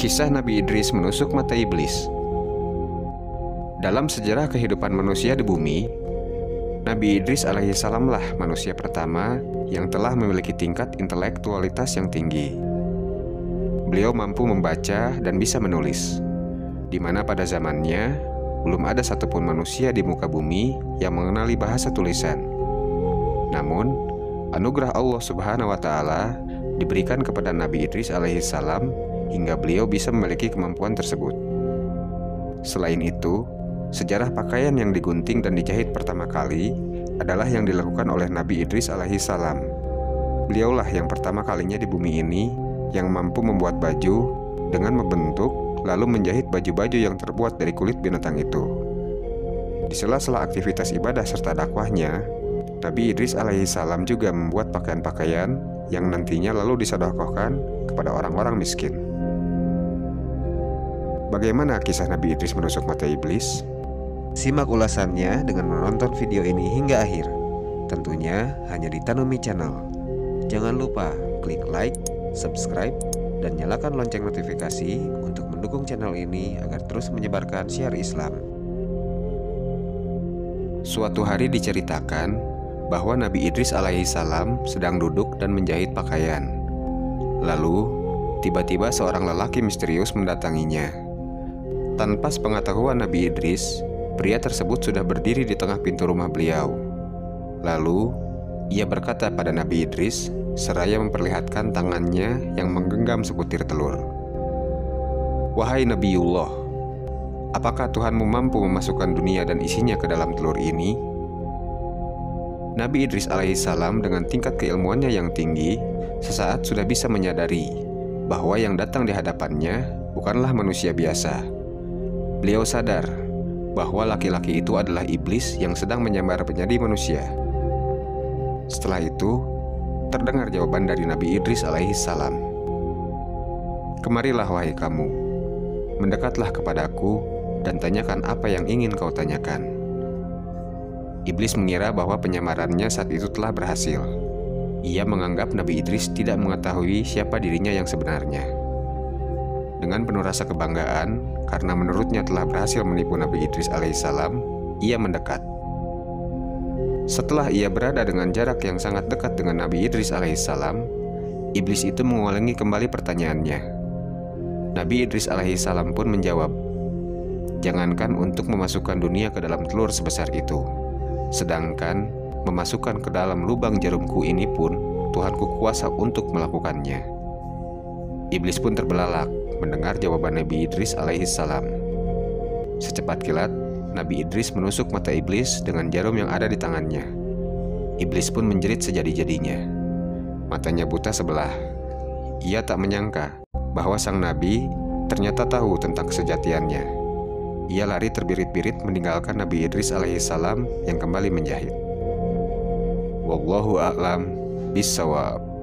Kisah Nabi Idris menusuk mata iblis. Dalam sejarah kehidupan manusia di bumi, Nabi Idris alaihissalamlah manusia pertama yang telah memiliki tingkat intelektualitas yang tinggi. Beliau mampu membaca dan bisa menulis, di mana pada zamannya belum ada satupun manusia di muka bumi yang mengenali bahasa tulisan. Namun, anugerah Allah Subhanahu wa Ta'ala diberikan kepada Nabi Idris alaihissalam hingga beliau bisa memiliki kemampuan tersebut. Selain itu, sejarah pakaian yang digunting dan dijahit pertama kali adalah yang dilakukan oleh Nabi Idris alaihissalam. Beliaulah yang pertama kalinya di bumi ini yang mampu membuat baju dengan membentuk lalu menjahit baju-baju yang terbuat dari kulit binatang itu. Di sela-sela aktivitas ibadah serta dakwahnya, Nabi Idris alaihissalam juga membuat pakaian-pakaian yang nantinya lalu disedekahkan kepada orang-orang miskin. Bagaimana kisah Nabi Idris menusuk mata iblis? Simak ulasannya dengan menonton video ini hingga akhir. Tentunya hanya di Tanumi Channel. Jangan lupa klik like, subscribe, dan nyalakan lonceng notifikasi untuk mendukung channel ini agar terus menyebarkan syiar Islam. Suatu hari diceritakan bahwa Nabi Idris alaihissalam sedang duduk dan menjahit pakaian. Lalu, tiba-tiba seorang lelaki misterius mendatanginya. Tanpa sepengetahuan Nabi Idris, pria tersebut sudah berdiri di tengah pintu rumah beliau. Lalu, ia berkata pada Nabi Idris, seraya memperlihatkan tangannya yang menggenggam sebutir telur. "Wahai Nabiullah, apakah Tuhanmu mampu memasukkan dunia dan isinya ke dalam telur ini?" Nabi Idris alaihissalam dengan tingkat keilmuannya yang tinggi, sesaat sudah bisa menyadari bahwa yang datang di hadapannya bukanlah manusia biasa. Beliau sadar bahwa laki-laki itu adalah iblis yang sedang menyamar menjadi manusia. Setelah itu, terdengar jawaban dari Nabi Idris alaihissalam. "Kemarilah wahai kamu, mendekatlah kepadaku dan tanyakan apa yang ingin kau tanyakan." Iblis mengira bahwa penyamarannya saat itu telah berhasil. Ia menganggap Nabi Idris tidak mengetahui siapa dirinya yang sebenarnya. Dengan penuh rasa kebanggaan, karena menurutnya telah berhasil menipu Nabi Idris alaihissalam, ia mendekat. Setelah ia berada dengan jarak yang sangat dekat dengan Nabi Idris alaihissalam, iblis itu mengulangi kembali pertanyaannya. Nabi Idris alaihissalam pun menjawab, "Jangankan untuk memasukkan dunia ke dalam telur sebesar itu, sedangkan memasukkan ke dalam lubang jarumku ini pun Tuhanku kuasa untuk melakukannya." Iblis pun terbelalak mendengar jawaban Nabi Idris alaihissalam. Secepat kilat, Nabi Idris menusuk mata iblis dengan jarum yang ada di tangannya. Iblis pun menjerit sejadi-jadinya. Matanya buta sebelah. Ia tak menyangka bahwa sang Nabi ternyata tahu tentang kesejatiannya. Ia lari terbirit-birit meninggalkan Nabi Idris alaihissalam yang kembali menjahit. Wallahu a'lam bishawab.